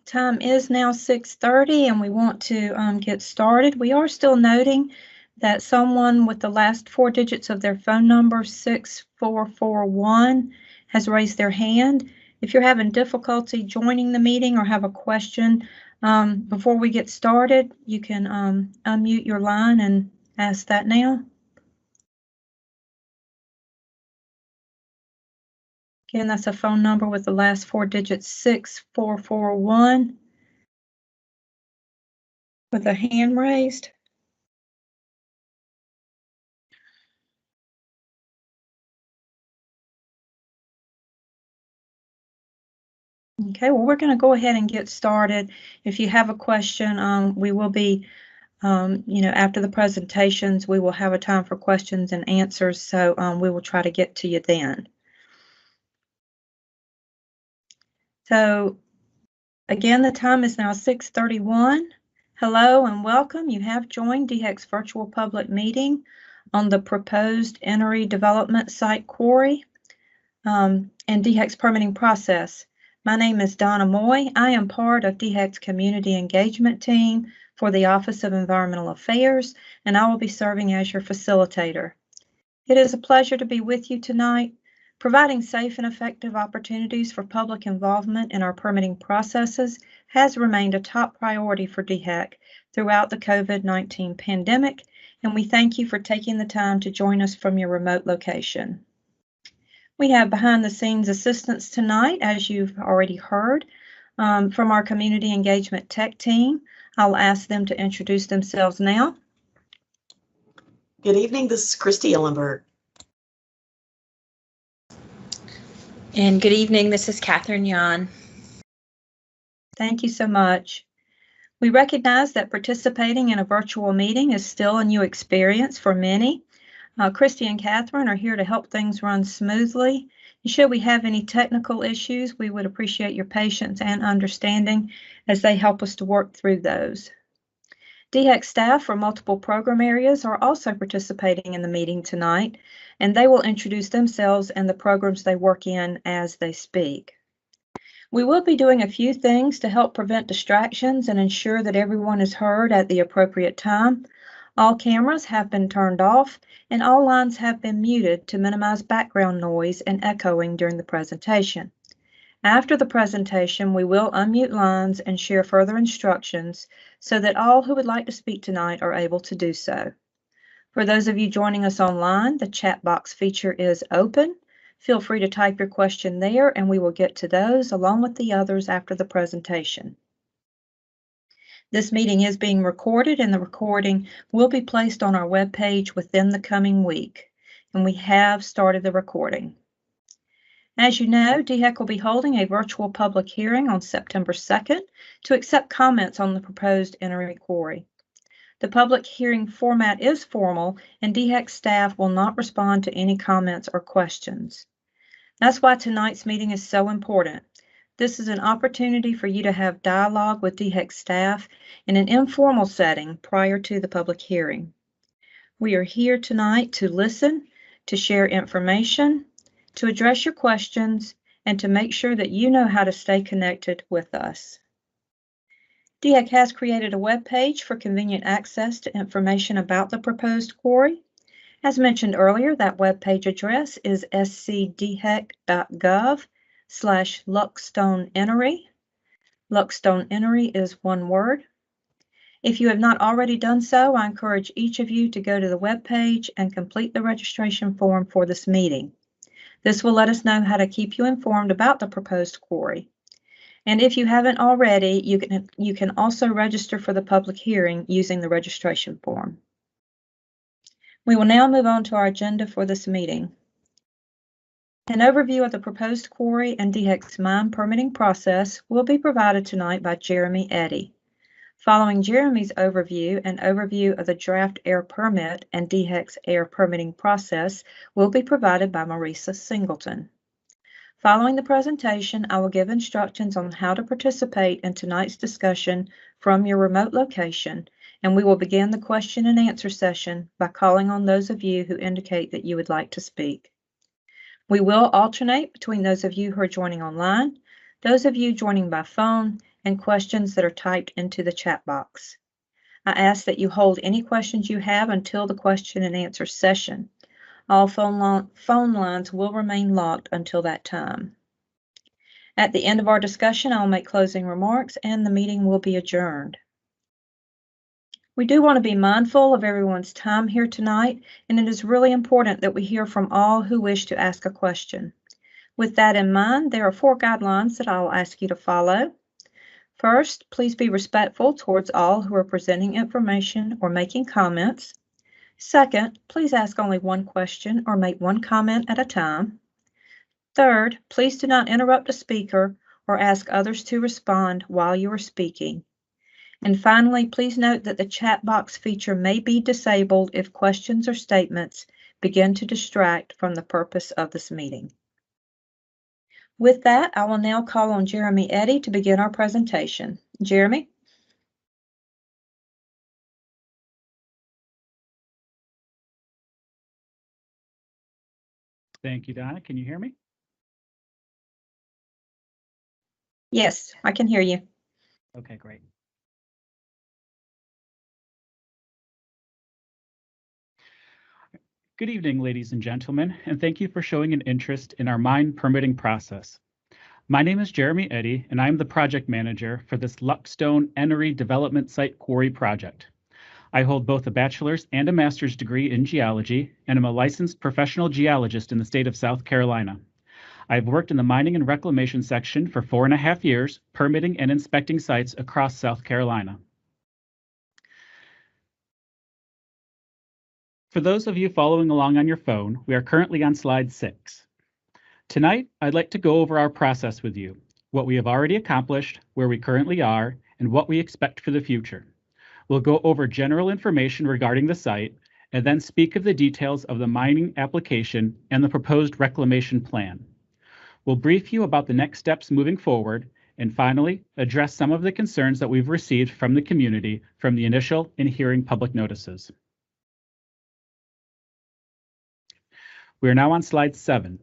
time is now 6:30 and we want to get started. We are still noting that someone with the last 4 digits of their phone number, 6441, has raised their hand. If you're having difficulty joining the meeting or have a question before we get started, you can unmute your line and ask that now. Again, that's a phone number with the last 4 digits, 6441, with a hand raised. Okay, well, we're going to go ahead and get started. If you have a question, we will be, after the presentations, we will have a time for questions and answers, so we will try to get to you then. So, again, the time is now 6:31. Hello and welcome. You have joined DHEC's virtual public meeting on the proposed Enoree development site quarry and DHEC's permitting process. My name is Donna Moy. I am part of DHEC's community engagement team for the Office of Environmental Affairs, and I will be serving as your facilitator. It is a pleasure to be with you tonight. Providing safe and effective opportunities for public involvement in our permitting processes has remained a top priority for DHEC throughout the COVID-19 pandemic, and we thank you for taking the time to join us from your remote location. We have behind-the-scenes assistance tonight, as you've already heard, from our community engagement tech team. I'll ask them to introduce themselves now. Good evening, this is Christy Illenberg. And good evening, this is Catherine Yan. Thank you so much. We recognize that participating in a virtual meeting is still a new experience for many. Christy and Catherine are here to help things run smoothly. And should we have any technical issues, we would appreciate your patience and understanding as they help us to work through those. DHEC staff from multiple program areas are also participating in the meeting tonight, and they will introduce themselves and the programs they work in as they speak. We will be doing a few things to help prevent distractions and ensure that everyone is heard at the appropriate time. All cameras have been turned off and all lines have been muted to minimize background noise and echoing during the presentation. After the presentation, we will unmute lines and share further instructions so that all who would like to speak tonight are able to do so. For those of you joining us online, the chat box feature is open. Feel free to type your question there and we will get to those along with the others after the presentation. This meeting is being recorded and the recording will be placed on our webpage within the coming week, and we have started the recording. As you know, DHEC will be holding a virtual public hearing on September 2nd to accept comments on the proposed Enoree quarry. The public hearing format is formal and DHEC staff will not respond to any comments or questions. That's why tonight's meeting is so important. This is an opportunity for you to have dialogue with DHEC staff in an informal setting prior to the public hearing. We are here tonight to listen, to share information, to address your questions, and to make sure that you know how to stay connected with us. DHEC has created a web page for convenient access to information about the proposed quarry. As mentioned earlier, that web page address is scdhec.gov/Luckstone Enoree. Luckstone Enoree is one word. If you have not already done so, I encourage each of you to go to the web page and complete the registration form for this meeting. This will let us know how to keep you informed about the proposed quarry. And if you haven't already, you can also register for the public hearing using the registration form. We will now move on to our agenda for this meeting. An overview of the proposed quarry and DHEC's mine permitting process will be provided tonight by Jeremy Eddy. Following Jeremy's overview, an overview of the draft air permit and DHEC's air permitting process will be provided by Marisa Singleton. Following the presentation, I will give instructions on how to participate in tonight's discussion from your remote location, and we will begin the question and answer session by calling on those of you who indicate that you would like to speak. We will alternate between those of you who are joining online, those of you joining by phone, and questions that are typed into the chat box. I ask that you hold any questions you have until the question and answer session. All phone lines will remain locked until that time. At the end of our discussion, I'll make closing remarks and the meeting will be adjourned. We do want to be mindful of everyone's time here tonight, and it is really important that we hear from all who wish to ask a question. With that in mind, there are 4 guidelines that I'll ask you to follow. First, please be respectful towards all who are presenting information or making comments. Second, please ask only one question or make one comment at a time. Third, please do not interrupt a speaker or ask others to respond while you are speaking. And finally, please note that the chat box feature may be disabled if questions or statements begin to distract from the purpose of this meeting. With that, I will now call on Jeremy Eddy to begin our presentation. Jeremy? Thank you, Donna. Can you hear me? Yes, I can hear you. Okay, great. Good evening, ladies and gentlemen, and thank you for showing an interest in our mine permitting process. My name is Jeremy Eddy, and I am the project manager for this Luckstone Enoree Development Site Quarry project. I hold both a bachelor's and a master's degree in geology, and am a licensed professional geologist in the state of South Carolina. I've worked in the mining and reclamation section for 4.5 years, permitting and inspecting sites across South Carolina. For those of you following along on your phone, we are currently on slide 6. Tonight, I'd like to go over our process with you, what we have already accomplished, where we currently are, and what we expect for the future. We'll go over general information regarding the site, and then speak of the details of the mining application and the proposed reclamation plan. We'll brief you about the next steps moving forward, and finally, address some of the concerns that we've received from the community from the initial and hearing public notices. We are now on slide 7.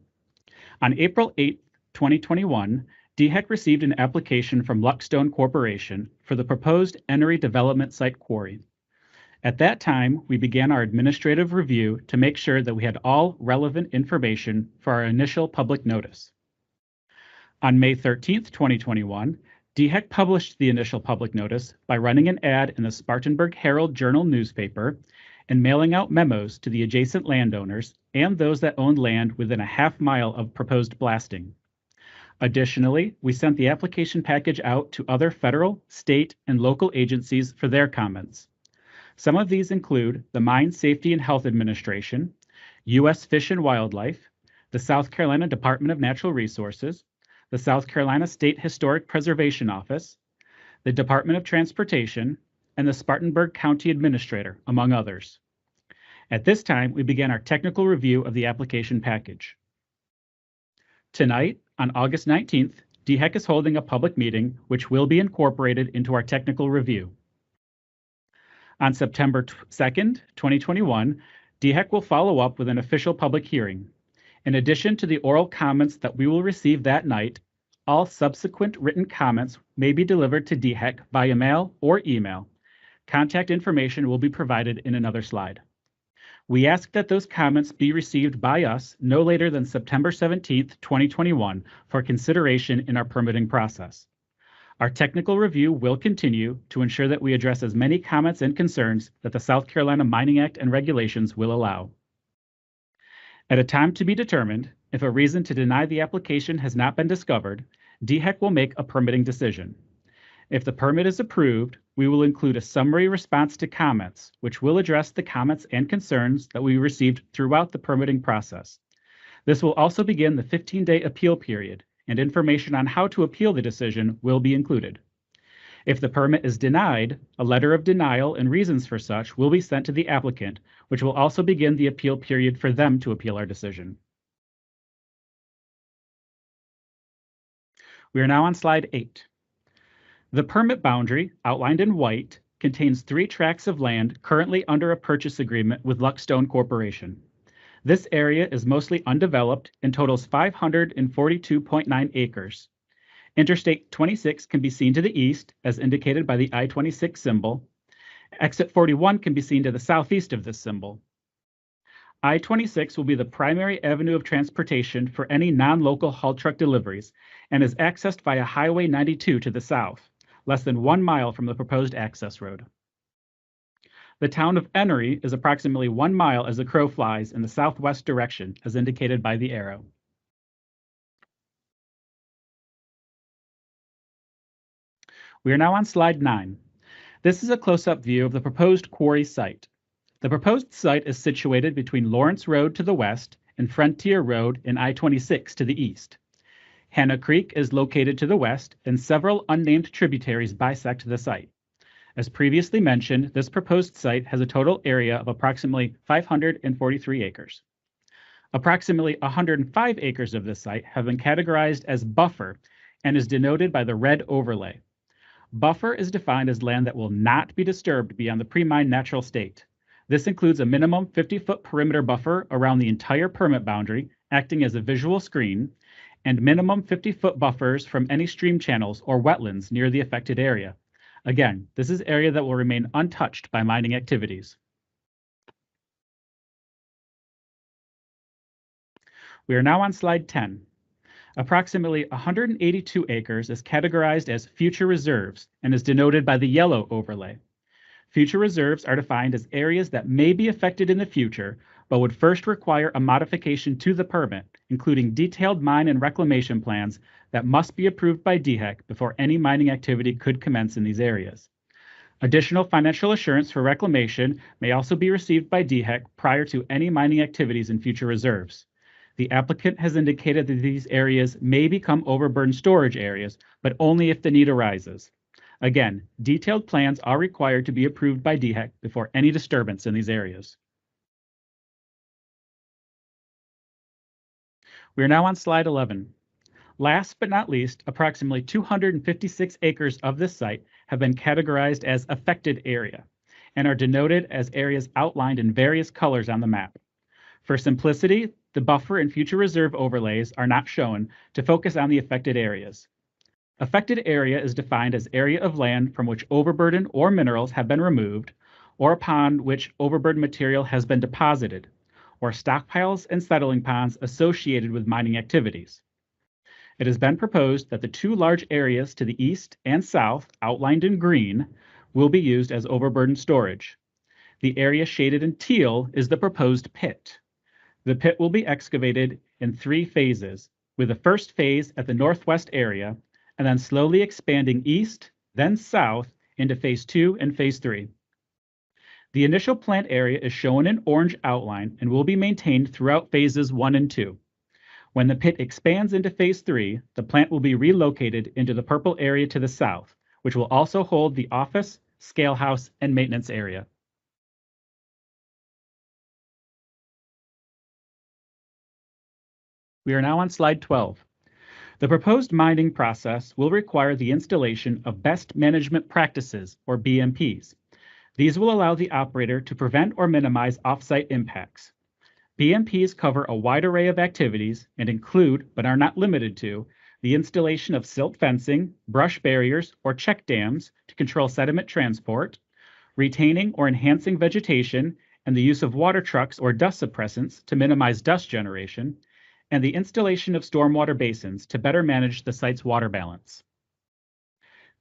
On April 8, 2021, DHEC received an application from Luckstone Corporation for the proposed Enoree Development Site Quarry. At that time, we began our administrative review to make sure that we had all relevant information for our initial public notice. On May 13, 2021, DHEC published the initial public notice by running an ad in the Spartanburg Herald Journal newspaper and mailing out memos to the adjacent landowners and those that owned land within a half-mile of proposed blasting. Additionally, we sent the application package out to other federal, state, and local agencies for their comments. Some of these include the Mine Safety and Health Administration, U.S. Fish and Wildlife, the South Carolina Department of Natural Resources, the South Carolina State Historic Preservation Office, the Department of Transportation, and the Spartanburg County Administrator, among others. At this time, we began our technical review of the application package. Tonight, on August 19th, DHEC is holding a public meeting which will be incorporated into our technical review. On September 2nd, 2021, DHEC will follow up with an official public hearing. In addition to the oral comments that we will receive that night, all subsequent written comments may be delivered to DHEC via mail or email. Contact information will be provided in another slide. We ask that those comments be received by us no later than September 17th, 2021 for consideration in our permitting process. Our technical review will continue to ensure that we address as many comments and concerns that the South Carolina Mining Act and regulations will allow. At a time to be determined, if a reason to deny the application has not been discovered, DHEC will make a permitting decision. If the permit is approved, we will include a summary response to comments, which will address the comments and concerns that we received throughout the permitting process. This will also begin the 15-day appeal period, and information on how to appeal the decision will be included. If the permit is denied, a letter of denial and reasons for such will be sent to the applicant, which will also begin the appeal period for them to appeal our decision. We are now on slide 8. The permit boundary, outlined in white, contains 3 tracts of land currently under a purchase agreement with Luckstone Corporation. This area is mostly undeveloped and totals 542.9 acres. Interstate 26 can be seen to the east, as indicated by the I-26 symbol. Exit 41 can be seen to the southeast of this symbol. I-26 will be the primary avenue of transportation for any non-local haul truck deliveries and is accessed via Highway 92 to the south, less than 1 mile from the proposed access road. The town of Enoree is approximately 1 mile as the crow flies in the southwest direction, as indicated by the arrow. We are now on slide 9. This is a close-up view of the proposed quarry site. The proposed site is situated between Lawrence Road to the west and Frontier Road and I-26 to the east. Hannah Creek is located to the west, and several unnamed tributaries bisect the site. As previously mentioned, this proposed site has a total area of approximately 543 acres. Approximately 105 acres of this site have been categorized as buffer and is denoted by the red overlay. Buffer is defined as land that will not be disturbed beyond the pre-mine natural state. This includes a minimum 50-foot perimeter buffer around the entire permit boundary, acting as a visual screen, and minimum 50-foot buffers from any stream channels or wetlands near the affected area. Again, this is area that will remain untouched by mining activities. We are now on slide 10. Approximately 182 acres is categorized as future reserves and is denoted by the yellow overlay. Future reserves are defined as areas that may be affected in the future, but would first require a modification to the permit, including detailed mine and reclamation plans that must be approved by DHEC before any mining activity could commence in these areas. Additional financial assurance for reclamation may also be received by DHEC prior to any mining activities in future reserves. The applicant has indicated that these areas may become overburden storage areas, but only if the need arises. Again, detailed plans are required to be approved by DHEC before any disturbance in these areas. We are now on slide 11. Last but not least, approximately 256 acres of this site have been categorized as affected area and are denoted as areas outlined in various colors on the map. For simplicity, the buffer and future reserve overlays are not shown to focus on the affected areas. Affected area is defined as area of land from which overburden or minerals have been removed, or upon which overburden material has been deposited, or stockpiles and settling ponds associated with mining activities. It has been proposed that the two large areas to the east and south, outlined in green, will be used as overburden storage. The area shaded in teal is the proposed pit. The pit will be excavated in 3 phases, with the first phase at the northwest area, and then slowly expanding east, then south into phase 2 and phase 3. The initial plant area is shown in orange outline and will be maintained throughout phases 1 and 2. When the pit expands into phase 3, the plant will be relocated into the purple area to the south, which will also hold the office, scale house, and maintenance area. We are now on slide 12. The proposed mining process will require the installation of best management practices, or BMPs. These will allow the operator to prevent or minimize off-site impacts. BMPs cover a wide array of activities and include, but are not limited to, the installation of silt fencing, brush barriers, or check dams to control sediment transport, retaining or enhancing vegetation, and the use of water trucks or dust suppressants to minimize dust generation, and the installation of stormwater basins to better manage the site's water balance.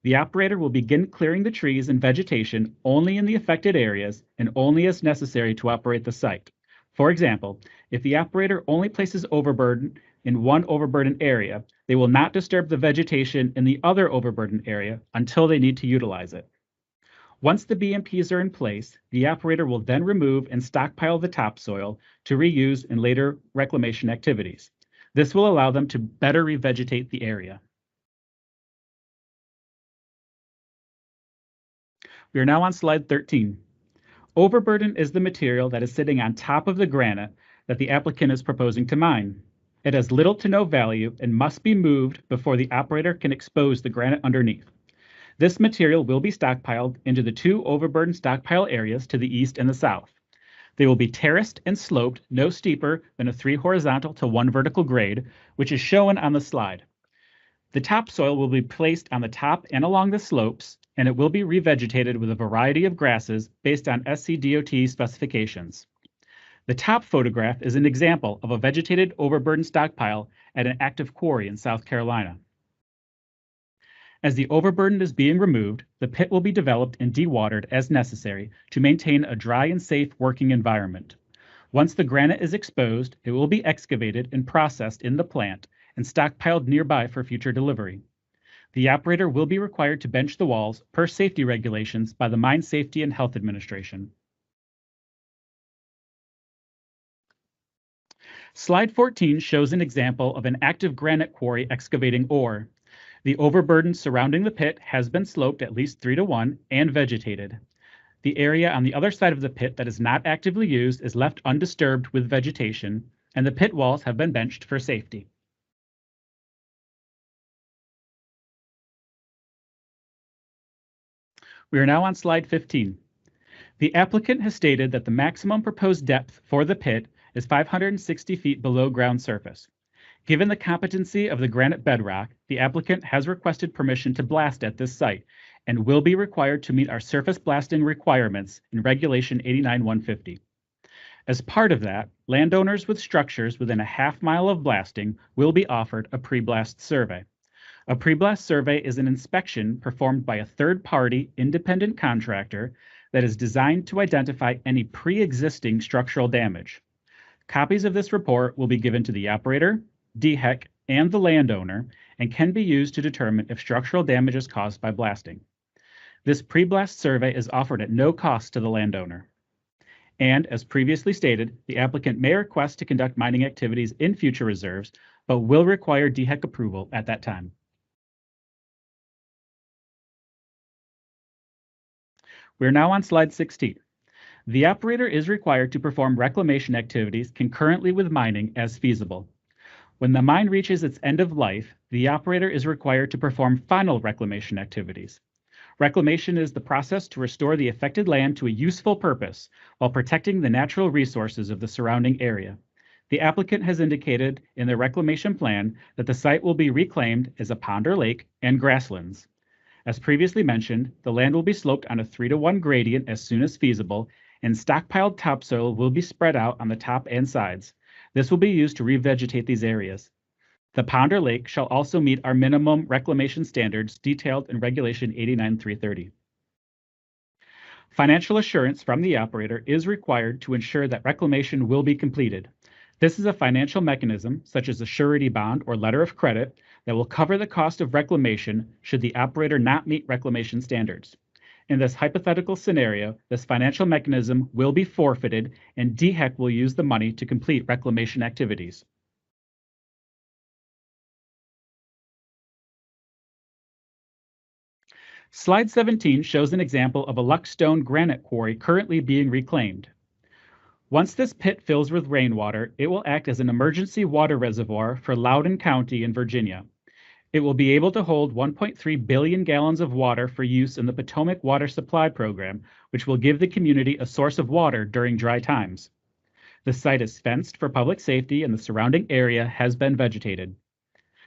The operator will begin clearing the trees and vegetation only in the affected areas and only as necessary to operate the site. For example, if the operator only places overburden in one overburden area, they will not disturb the vegetation in the other overburden area until they need to utilize it. Once the BMPs are in place, the operator will then remove and stockpile the topsoil to reuse in later reclamation activities. This will allow them to better revegetate the area. We are now on slide 13. Overburden is the material that is sitting on top of the granite that the applicant is proposing to mine. It has little to no value and must be moved before the operator can expose the granite underneath. This material will be stockpiled into the 2 overburden stockpile areas to the east and the south. They will be terraced and sloped no steeper than a 3 horizontal to 1 vertical grade, which is shown on the slide. The topsoil will be placed on the top and along the slopes, and it will be revegetated with a variety of grasses based on SCDOT specifications. The top photograph is an example of a vegetated overburden stockpile at an active quarry in South Carolina. As the overburden is being removed, the pit will be developed and dewatered as necessary to maintain a dry and safe working environment. Once the granite is exposed, it will be excavated and processed in the plant and stockpiled nearby for future delivery. The operator will be required to bench the walls per safety regulations by the Mine Safety and Health Administration. Slide 14 shows an example of an active granite quarry excavating ore. The overburden surrounding the pit has been sloped at least 3-to-1 and vegetated. The area on the other side of the pit that is not actively used is left undisturbed with vegetation, and the pit walls have been benched for safety. We are now on slide 15. The applicant has stated that the maximum proposed depth for the pit is 560 feet below ground surface. Given the competency of the granite bedrock, the applicant has requested permission to blast at this site and will be required to meet our surface blasting requirements in Regulation 89-150. As part of that, landowners with structures within a half-mile of blasting will be offered a pre-blast survey. A pre-blast survey is an inspection performed by a third-party independent contractor that is designed to identify any pre-existing structural damage. Copies of this report will be given to the operator, DHEC, and the landowner, and can be used to determine if structural damage is caused by blasting. This pre-blast survey is offered at no cost to the landowner. And as previously stated, the applicant may request to conduct mining activities in future reserves, but will require DHEC approval at that time. We're now on slide 16. The operator is required to perform reclamation activities concurrently with mining as feasible. When the mine reaches its end of life, the operator is required to perform final reclamation activities. Reclamation is the process to restore the affected land to a useful purpose while protecting the natural resources of the surrounding area. The applicant has indicated in their reclamation plan that the site will be reclaimed as a pond or lake and grasslands. As previously mentioned, the land will be sloped on a 3-to-1 gradient as soon as feasible, and stockpiled topsoil will be spread out on the top and sides. This will be used to revegetate these areas. The pond or lake shall also meet our minimum reclamation standards detailed in Regulation 89-330. Financial assurance from the operator is required to ensure that reclamation will be completed. This is a financial mechanism, such as a surety bond or letter of credit, that will cover the cost of reclamation should the operator not meet reclamation standards. In this hypothetical scenario, this financial mechanism will be forfeited and DHEC will use the money to complete reclamation activities. Slide 17 shows an example of a luckstone granite quarry currently being reclaimed. Once this pit fills with rainwater, it will act as an emergency water reservoir for Loudoun County in Virginia. It will be able to hold 1.3 billion gallons of water for use in the Potomac Water Supply Program, which will give the community a source of water during dry times. The site is fenced for public safety and the surrounding area has been vegetated.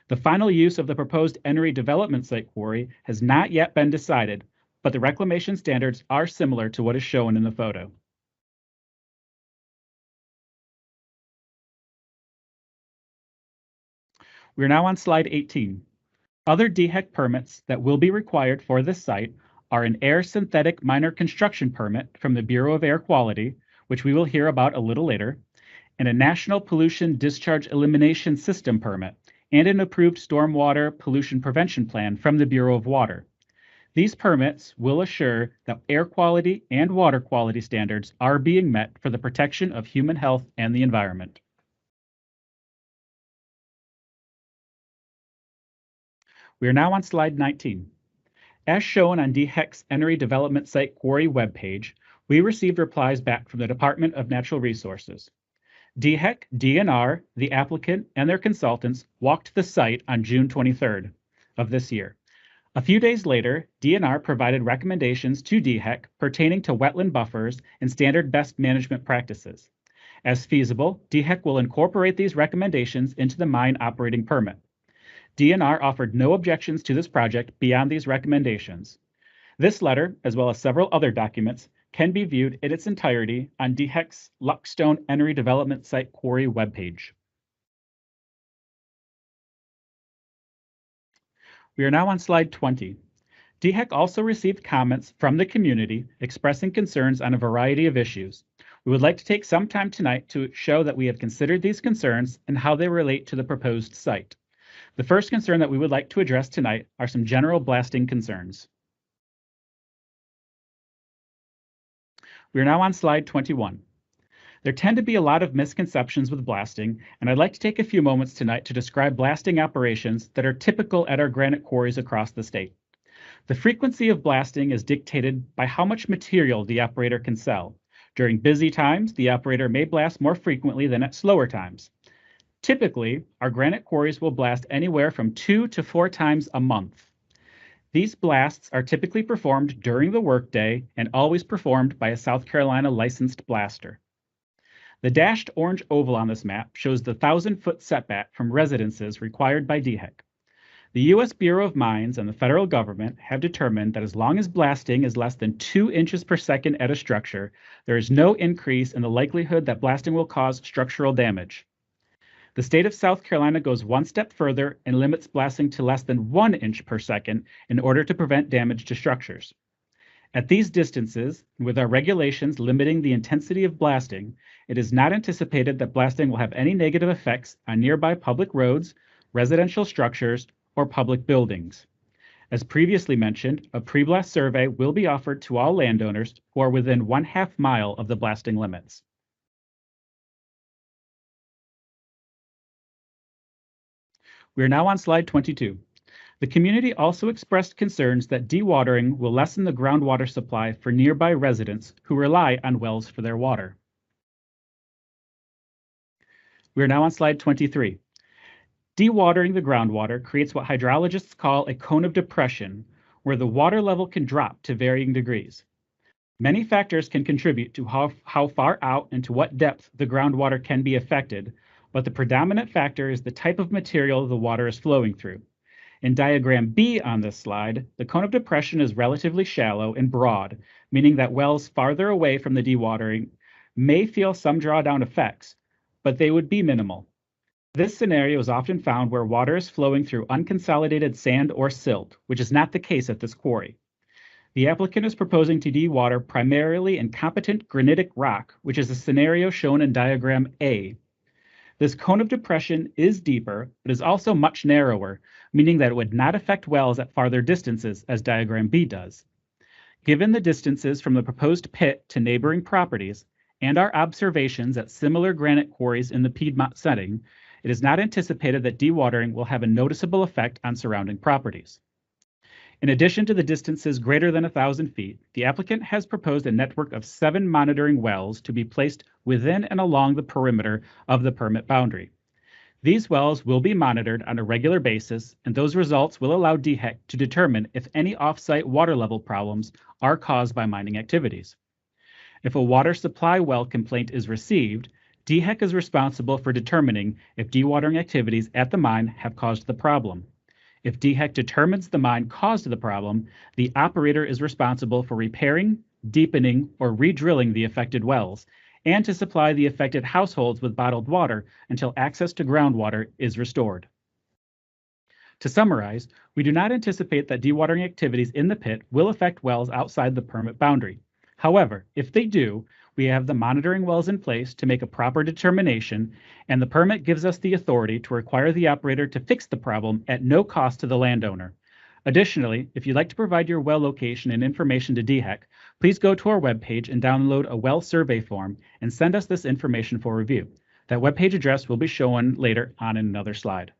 The final use of the proposed Enoree development site quarry has not yet been decided, but the reclamation standards are similar to what is shown in the photo. We're now on slide 18. Other DHEC permits that will be required for this site are an air synthetic minor construction permit from the Bureau of Air Quality, which we will hear about a little later, and a National Pollution Discharge Elimination System permit, and an approved stormwater pollution prevention plan from the Bureau of Water. These permits will assure that air quality and water quality standards are being met for the protection of human health and the environment. We are now on slide 19. As shown on DHEC's Enoree Development Site Quarry webpage, we received replies back from the Department of Natural Resources. DHEC, DNR, the applicant, and their consultants walked the site on June 23rd of this year. A few days later, DNR provided recommendations to DHEC pertaining to wetland buffers and standard best management practices. As feasible, DHEC will incorporate these recommendations into the mine operating permit. DNR offered no objections to this project beyond these recommendations. This letter, as well as several other documents, can be viewed in its entirety on DHEC's Luckstone Enoree Development Site Quarry webpage. We are now on slide 20. DHEC also received comments from the community expressing concerns on a variety of issues. We would like to take some time tonight to show that we have considered these concerns and how they relate to the proposed site. The first concern that we would like to address tonight are some general blasting concerns. We are now on slide 21. There tend to be a lot of misconceptions with blasting, and I'd like to take a few moments tonight to describe blasting operations that are typical at our granite quarries across the state. The frequency of blasting is dictated by how much material the operator can sell. During busy times, the operator may blast more frequently than at slower times. Typically, our granite quarries will blast anywhere from 2 to 4 times a month. These blasts are typically performed during the workday and always performed by a South Carolina licensed blaster. The dashed orange oval on this map shows the 1,000-foot setback from residences required by DHEC. The U.S. Bureau of Mines and the federal government have determined that as long as blasting is less than 2 inches per second at a structure, there is no increase in the likelihood that blasting will cause structural damage. The state of South Carolina goes one step further and limits blasting to less than 1 inch per second in order to prevent damage to structures. At these distances, with our regulations limiting the intensity of blasting, it is not anticipated that blasting will have any negative effects on nearby public roads, residential structures, or public buildings. As previously mentioned, a pre-blast survey will be offered to all landowners who are within 1/2 mile of the blasting limits. We are now on slide 22. The community also expressed concerns that dewatering will lessen the groundwater supply for nearby residents who rely on wells for their water. We are now on slide 23. Dewatering the groundwater creates what hydrologists call a cone of depression, where the water level can drop to varying degrees. Many factors can contribute to how far out and to what depth the groundwater can be affected, but the predominant factor is the type of material the water is flowing through. In diagram B on this slide, the cone of depression is relatively shallow and broad, meaning that wells farther away from the dewatering may feel some drawdown effects, but they would be minimal. This scenario is often found where water is flowing through unconsolidated sand or silt, which is not the case at this quarry. The applicant is proposing to dewater primarily in competent granitic rock, which is a scenario shown in diagram A. This cone of depression is deeper, but is also much narrower, meaning that it would not affect wells at farther distances, as diagram B does. Given the distances from the proposed pit to neighboring properties, and our observations at similar granite quarries in the Piedmont setting, it is not anticipated that dewatering will have a noticeable effect on surrounding properties. In addition to the distances greater than 1,000 feet, the applicant has proposed a network of 7 monitoring wells to be placed within and along the perimeter of the permit boundary. These wells will be monitored on a regular basis, and those results will allow DHEC to determine if any off-site water level problems are caused by mining activities. If a water supply well complaint is received, DHEC is responsible for determining if dewatering activities at the mine have caused the problem. If DHEC determines the mine caused the problem, the operator is responsible for repairing, deepening, or re-drilling the affected wells, and to supply the affected households with bottled water until access to groundwater is restored. To summarize, we do not anticipate that dewatering activities in the pit will affect wells outside the permit boundary. However, if they do, we have the monitoring wells in place to make a proper determination, and the permit gives us the authority to require the operator to fix the problem at no cost to the landowner. Additionally, if you'd like to provide your well location and information to DHEC, please go to our webpage and download a well survey form and send us this information for review. That webpage address will be shown later on in another slide.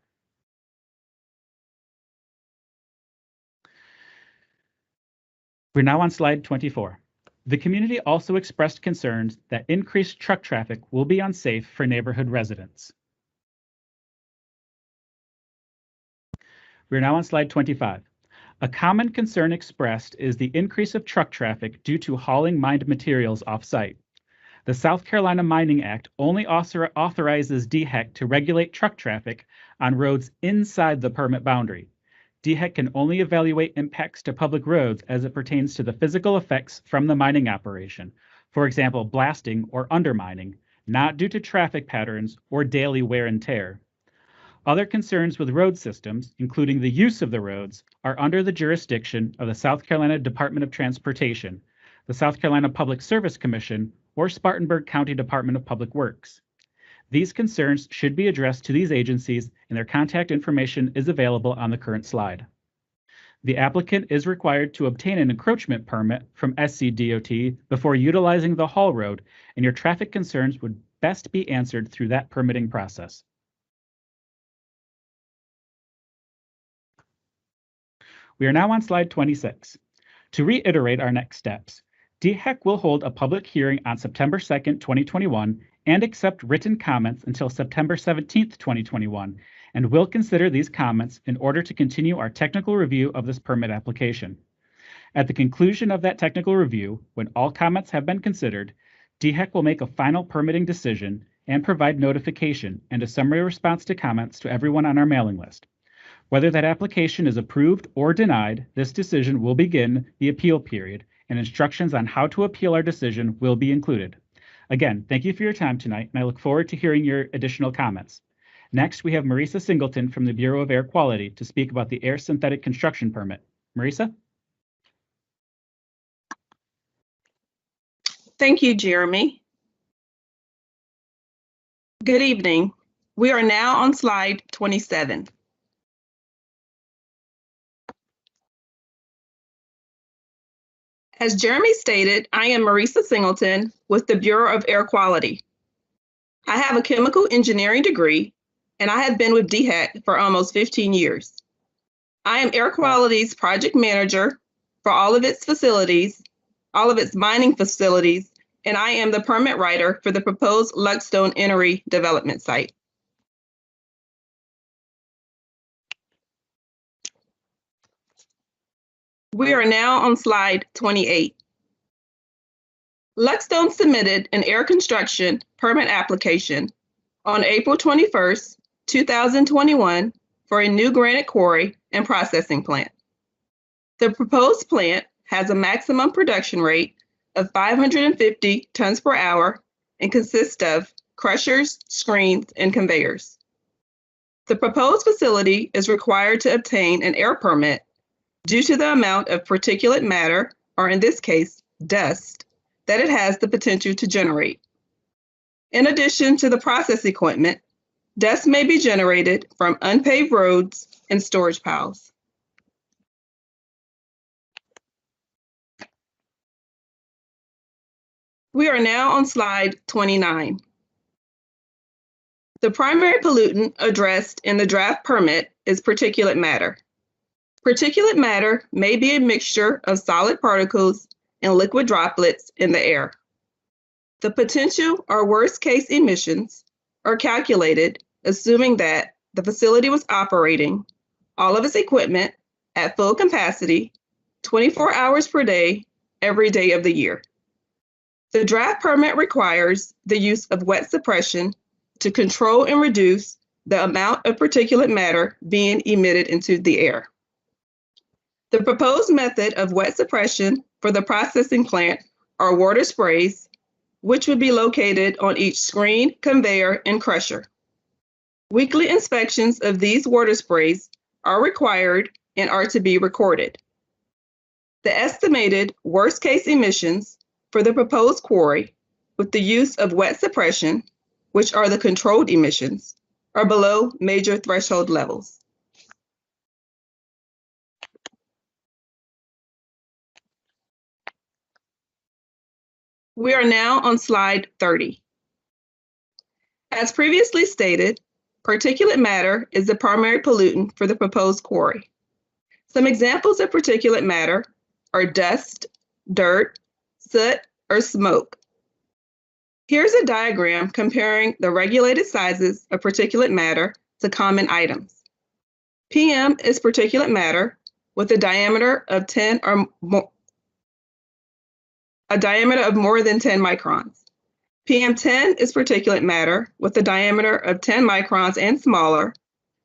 We're now on slide 24. The community also expressed concerns that increased truck traffic will be unsafe for neighborhood residents. We're now on slide 25. A common concern expressed is the increase of truck traffic due to hauling mined materials off-site. The South Carolina Mining Act only authorizes DHEC to regulate truck traffic on roads inside the permit boundary. DHEC can only evaluate impacts to public roads as it pertains to the physical effects from the mining operation, for example, blasting or undermining, not due to traffic patterns or daily wear and tear. Other concerns with road systems, including the use of the roads, are under the jurisdiction of the South Carolina Department of Transportation, the South Carolina Public Service Commission, or Spartanburg County Department of Public Works. These concerns should be addressed to these agencies, and their contact information is available on the current slide. The applicant is required to obtain an encroachment permit from SCDOT before utilizing the haul road, and your traffic concerns would best be answered through that permitting process. We are now on slide 26. To reiterate our next steps, DHEC will hold a public hearing on September 2nd, 2021, and accept written comments until September 17th, 2021, and will consider these comments in order to continue our technical review of this permit application. At the conclusion of that technical review, when all comments have been considered, DHEC will make a final permitting decision and provide notification and a summary response to comments to everyone on our mailing list. Whether that application is approved or denied, this decision will begin the appeal period, and instructions on how to appeal our decision will be included. Again, thank you for your time tonight, and I look forward to hearing your additional comments. Next, we have Marisa Singleton from the Bureau of Air Quality to speak about the air synthetic construction permit. Marisa? Thank you, Jeremy. Good evening. We are now on slide 27. As Jeremy stated, I am Marisa Singleton with the Bureau of Air Quality. I have a chemical engineering degree, and I have been with DHEC for almost 15 years. I am Air Quality's project manager for all of its facilities, all of its mining facilities, and I am the permit writer for the proposed Luckstone Enoree development site. We are now on slide 28. Luckstone submitted an air construction permit application on April 21st, 2021 for a new granite quarry and processing plant. The proposed plant has a maximum production rate of 550 tons per hour and consists of crushers, screens, and conveyors. The proposed facility is required to obtain an air permit due to the amount of particulate matter, or in this case, dust, that it has the potential to generate. In addition to the process equipment, dust may be generated from unpaved roads and storage piles. We are now on slide 29. The primary pollutant addressed in the draft permit is particulate matter. Particulate matter may be a mixture of solid particles and liquid droplets in the air. The potential or worst case emissions are calculated assuming that the facility was operating all of its equipment at full capacity, 24 hours per day, every day of the year. The draft permit requires the use of wet suppression to control and reduce the amount of particulate matter being emitted into the air. The proposed method of wet suppression for the processing plant are water sprays, which would be located on each screen, conveyor, and crusher. Weekly inspections of these water sprays are required and are to be recorded. The estimated worst-case emissions for the proposed quarry with the use of wet suppression, which are the controlled emissions, are below major threshold levels. We are now on slide 30. As previously stated, particulate matter is the primary pollutant for the proposed quarry. Some examples of particulate matter are dust, dirt, soot, or smoke. Here's a diagram comparing the regulated sizes of particulate matter to common items. PM is particulate matter with a diameter of more than 10 microns. PM10 is particulate matter with a diameter of 10 microns and smaller,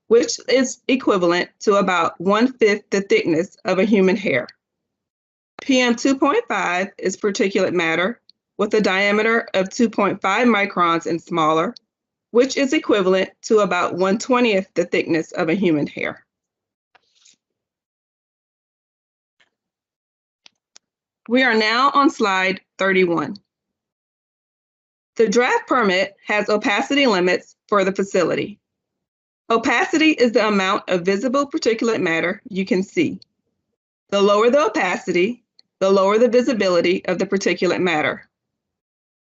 which is equivalent to about 1/5 the thickness of a human hair. PM 2.5 is particulate matter with a diameter of 2.5 microns and smaller, which is equivalent to about 1/20th the thickness of a human hair. We are now on slide 31. The draft permit has opacity limits for the facility. Opacity is the amount of visible particulate matter you can see. The lower the opacity, the lower the visibility of the particulate matter.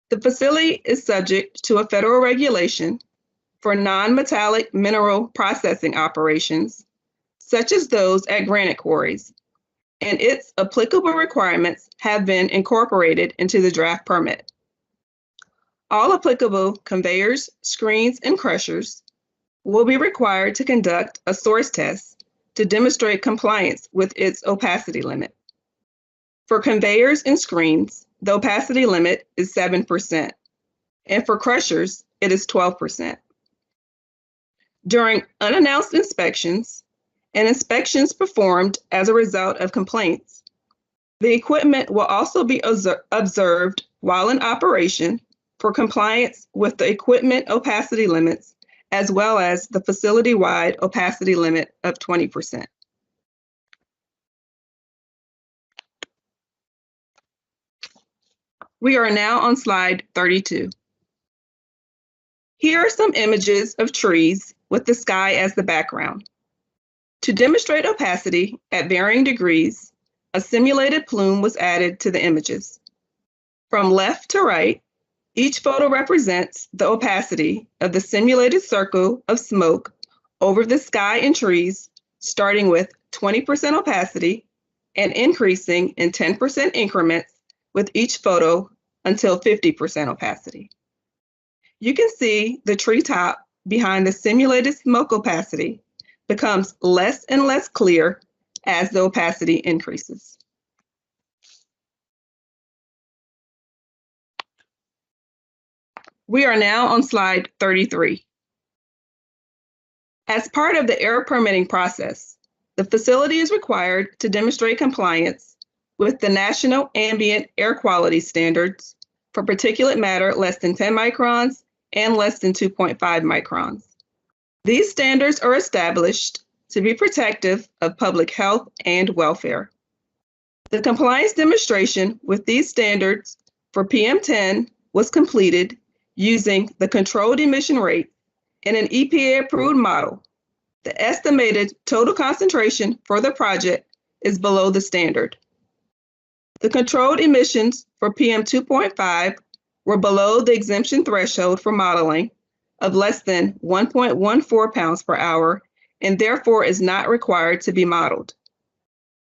The facility is subject to a federal regulation for non-metallic mineral processing operations, such as those at granite quarries, and its applicable requirements have been incorporated into the draft permit. All applicable conveyors, screens, and crushers will be required to conduct a source test to demonstrate compliance with its opacity limit. For conveyors and screens, the opacity limit is 7%, and for crushers, it is 12%. During unannounced inspections and inspections performed as a result of complaints, the equipment will also be observed while in operation for compliance with the equipment opacity limits, as well as the facility-wide opacity limit of 20%. We are now on slide 32. Here are some images of trees with the sky as the background. To demonstrate opacity at varying degrees, a simulated plume was added to the images. From left to right, each photo represents the opacity of the simulated circle of smoke over the sky and trees, starting with 20% opacity and increasing in 10% increments with each photo until 50% opacity. You can see the treetop behind the simulated smoke opacity becomes less and less clear as the opacity increases. We are now on slide 33. As part of the air permitting process, the facility is required to demonstrate compliance with the National Ambient Air Quality Standards for particulate matter less than 10 microns and less than 2.5 microns. These standards are established to be protective of public health and welfare. The compliance demonstration with these standards for PM10 was completed using the controlled emission rate in an EPA-approved model. The estimated total concentration for the project is below the standard. The controlled emissions for PM 2.5 were below the exemption threshold for modeling of less than 1.14 pounds per hour and therefore is not required to be modeled.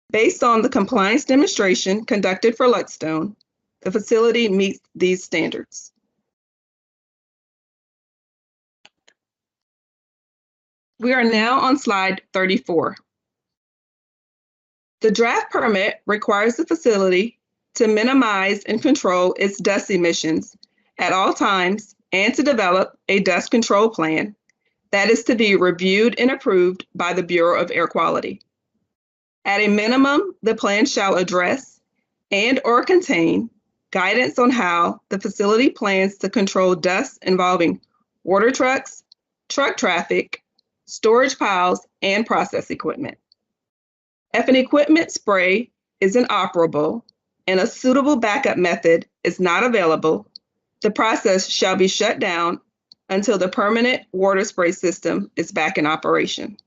Based on the compliance demonstration conducted for Luckstone, the facility meets these standards. We are now on slide 34. The draft permit requires the facility to minimize and control its dust emissions at all times and to develop a dust control plan that is to be reviewed and approved by the Bureau of Air Quality. At a minimum, the plan shall address and/or contain guidance on how the facility plans to control dust involving water trucks, truck traffic, storage piles, and process equipment. If an equipment spray is inoperable and a suitable backup method is not available, the process shall be shut down until the permanent water spray system is back in operation.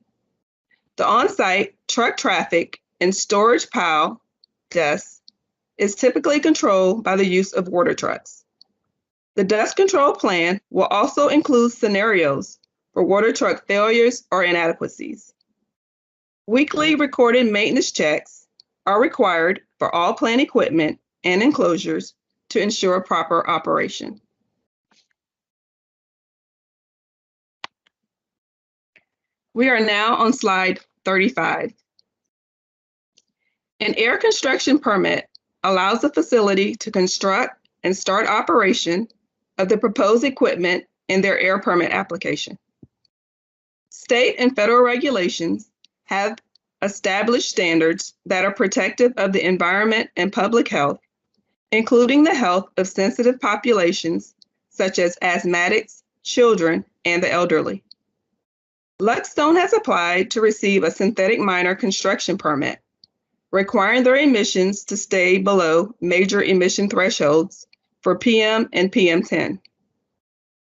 The on-site truck traffic and storage pile dust is typically controlled by the use of water trucks. The dust control plan will also include scenarios for water truck failures or inadequacies. Weekly recorded maintenance checks are required for all plant equipment and enclosures to ensure proper operation. We are now on slide 35. An air construction permit allows the facility to construct and start operation of the proposed equipment in their air permit application. State and federal regulations have established standards that are protective of the environment and public health, including the health of sensitive populations such as asthmatics, children, and the elderly. Luckstone has applied to receive a synthetic miner construction permit, requiring their emissions to stay below major emission thresholds for PM and PM10.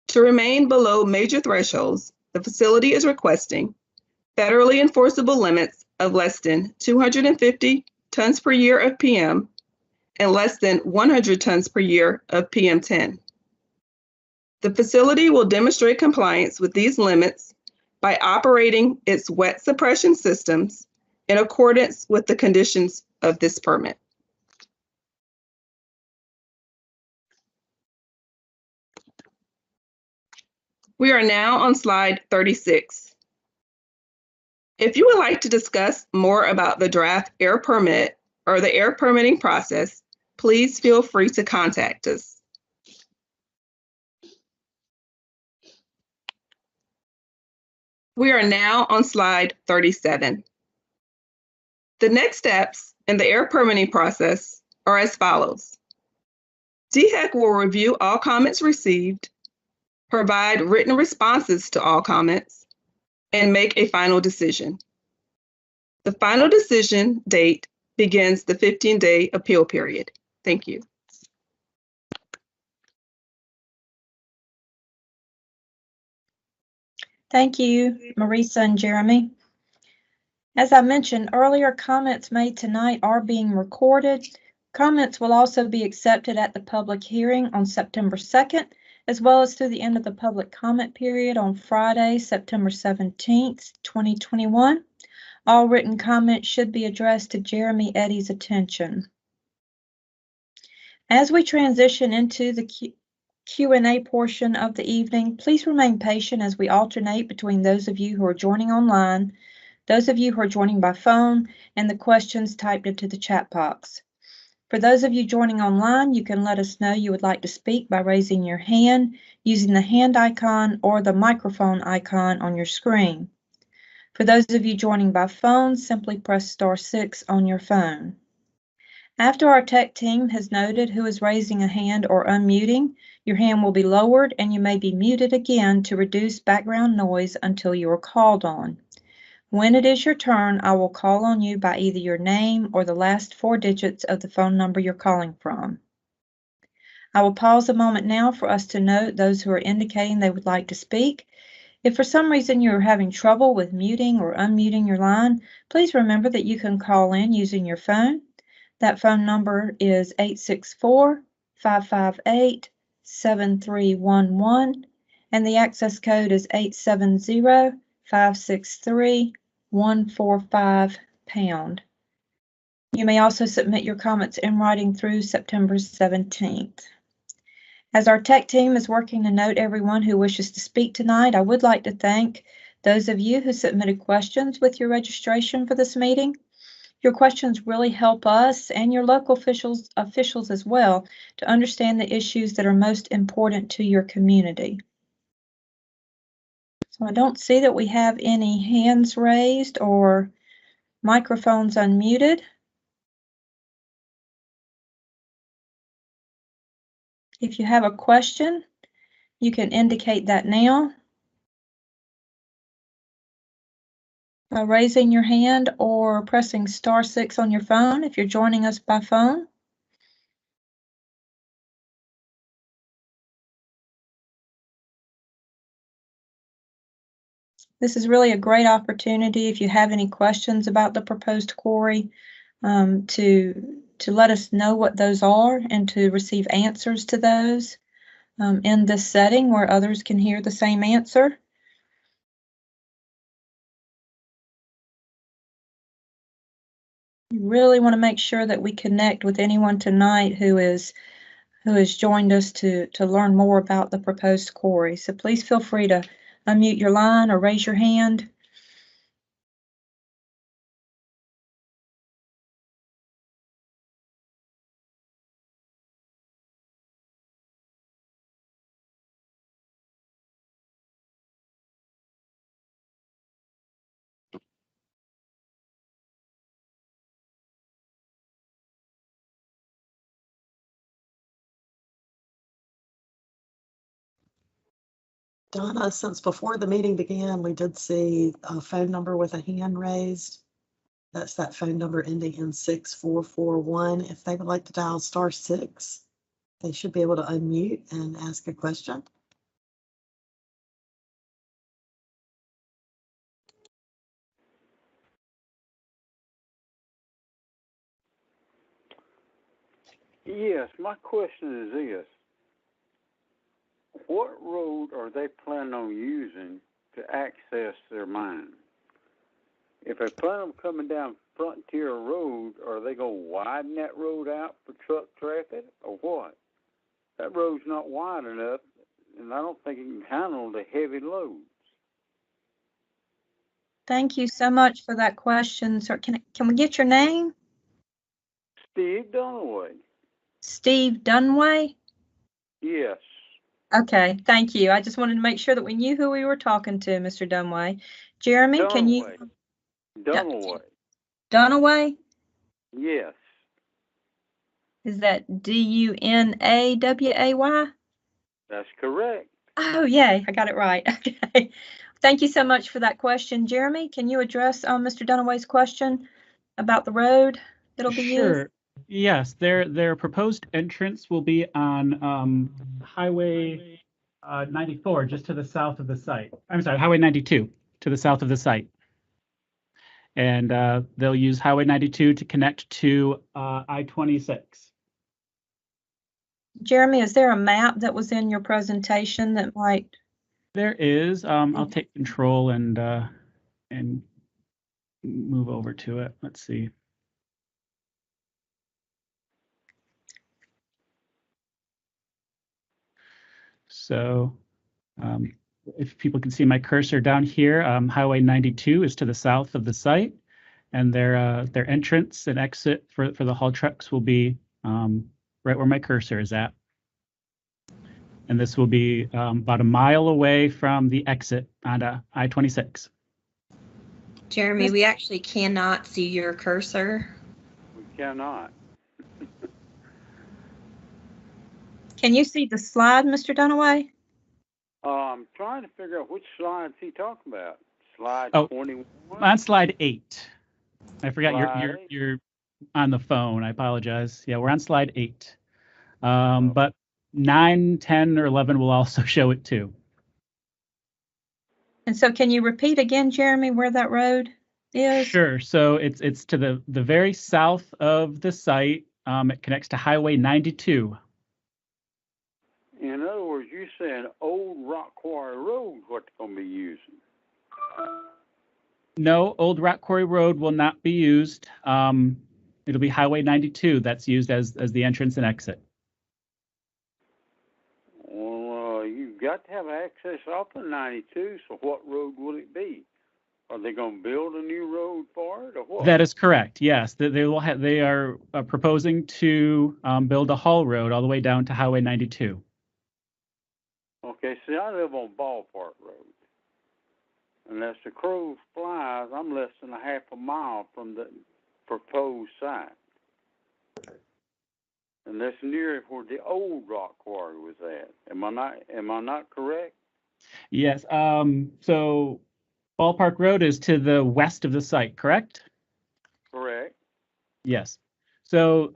To remain below major thresholds, the facility is requesting federally enforceable limits of less than 250 tons per year of PM and less than 100 tons per year of PM10. The facility will demonstrate compliance with these limits by operating its wet suppression systems in accordance with the conditions of this permit. We are now on slide 36. If you would like to discuss more about the draft air permit or the air permitting process, please feel free to contact us. We are now on slide 37. The next steps in the air permitting process are as follows. DHEC will review all comments received, provide written responses to all comments, and make a final decision. The final decision date begins the 15-day appeal period. Thank you. Thank you, Marisa and Jeremy. As I mentioned earlier, comments made tonight are being recorded. Comments will also be accepted at the public hearing on September 2nd, as well as through the end of the public comment period on Friday, September 17th, 2021. All written comments should be addressed to Jeremy Eddy's attention. As we transition into the Q&A portion of the evening, please remain patient as we alternate between those of you who are joining online, those of you who are joining by phone, and the questions typed into the chat box. For those of you joining online, you can let us know you would like to speak by raising your hand using the hand icon or the microphone icon on your screen. For those of you joining by phone, simply press *6 on your phone. After our tech team has noted who is raising a hand or unmuting, your hand will be lowered and you may be muted again to reduce background noise until you are called on. When it is your turn, I will call on you by either your name or the last 4 digits of the phone number you're calling from. I will pause a moment now for us to note those who are indicating they would like to speak. If for some reason you are having trouble with muting or unmuting your line, please remember that you can call in using your phone. That phone number is 864-558-7311, and the access code is 870-563-145#. You may also submit your comments in writing through September 17th. As our tech team is working to note everyone who wishes to speak tonight, I would like to thank those of you who submitted questions with your registration for this meeting. Your questions really help us and your local officials as well to understand the issues that are most important to your community. So I don't see that we have any hands raised or microphones unmuted. If you have a question, you can indicate that now by raising your hand or pressing *6 on your phone if you're joining us by phone. This is really a great opportunity if you have any questions about the proposed quarry to let us know what those are and to receive answers to those in this setting where others can hear the same answer. We really want to make sure that we connect with anyone tonight who has joined us to learn more about the proposed quarry. So please feel free to unmute your line or raise your hand. Donna, since before the meeting began, we did see a phone number with a hand raised. That's that phone number ending in 6441. If they would like to dial *6, they should be able to unmute and ask a question. Yes, my question is this. What road are they planning on using to access their mine? If they plan on coming down Frontier Road, are they going to widen that road out for truck traffic or what? That road's not wide enough, and I don't think it can handle the heavy loads. Thank you so much for that question, sir. Can we get your name? Steve Dunaway. Steve Dunway? Yes. Okay, thank you. I just wanted to make sure that we knew who we were talking to, Mr. Dunway. Jeremy, can you? Dunaway. Dunaway? Yes. Is that Dunaway? That's correct. Oh, yay, I got it right. Okay. Thank you so much for that question. Jeremy, can you address Mr. Dunaway's question about the road that'll be used? Sure. Yes, their proposed entrance will be on Highway 94, just to the south of the site. I'm sorry, Highway 92, to the south of the site. And they'll use Highway 92 to connect to I-26. Jeremy, is there a map that was in your presentation that might? There is. I'll take control and move over to it. Let's see. So if people can see my cursor down here, Highway 92 is to the south of the site, and their entrance and exit for the haul trucks will be right where my cursor is at. And this will be about a mile away from the exit onto I-26. Jeremy, we actually cannot see your cursor. We cannot. Can you see the slide, Mr. Dunaway? I'm trying to figure out which slide's he talking about. Slide 21? On slide 8. I forgot Slide you're on the phone. I apologize. Yeah, we're on slide 8. But 9, 10, or 11 will also show it too. And so can you repeat again, Jeremy, where that road is? Sure. So it's to the very south of the site. It connects to Highway 92. In other words, you're saying Old Rock Quarry Road, what they're going to be using? No, Old Rock Quarry Road will not be used. It'll be Highway 92 that's used as the entrance and exit. Well, you've got to have access off of 92, so what road will it be? Are they going to build a new road for it, or what? That is correct. Yes, they are proposing to build a haul road all the way down to Highway 92. Okay, see, I live on Ballpark Road. And as the crow flies, I'm less than a half a mile from the proposed site. And that's near where the old rock quarry was at. Am I not correct? Yes. So Ballpark Road is to the west of the site, correct? Correct. Yes. So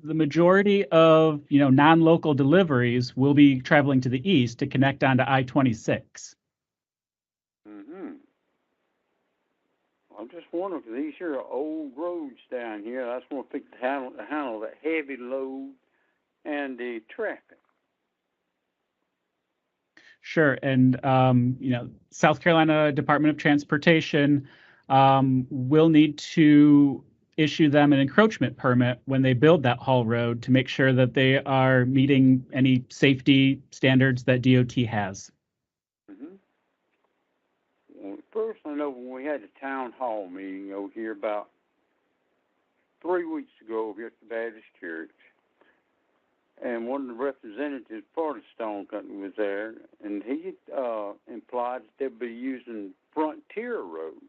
the majority of non-local deliveries will be traveling to the east to connect onto I-26. Mm-hmm. I'm just wondering, because these here are old roads down here. I just want to think to handle the heavy load and the traffic. Sure. And South Carolina Department of Transportation will need to issue them an encroachment permit when they build that haul road to make sure that they are meeting any safety standards that DOT has. Mm-hmm. Well, first, I know when we had a town hall meeting over here about 3 weeks ago over here at the Baptist Church, and one of the representatives for the stone company was there, and he implied that they'd be using Frontier Road.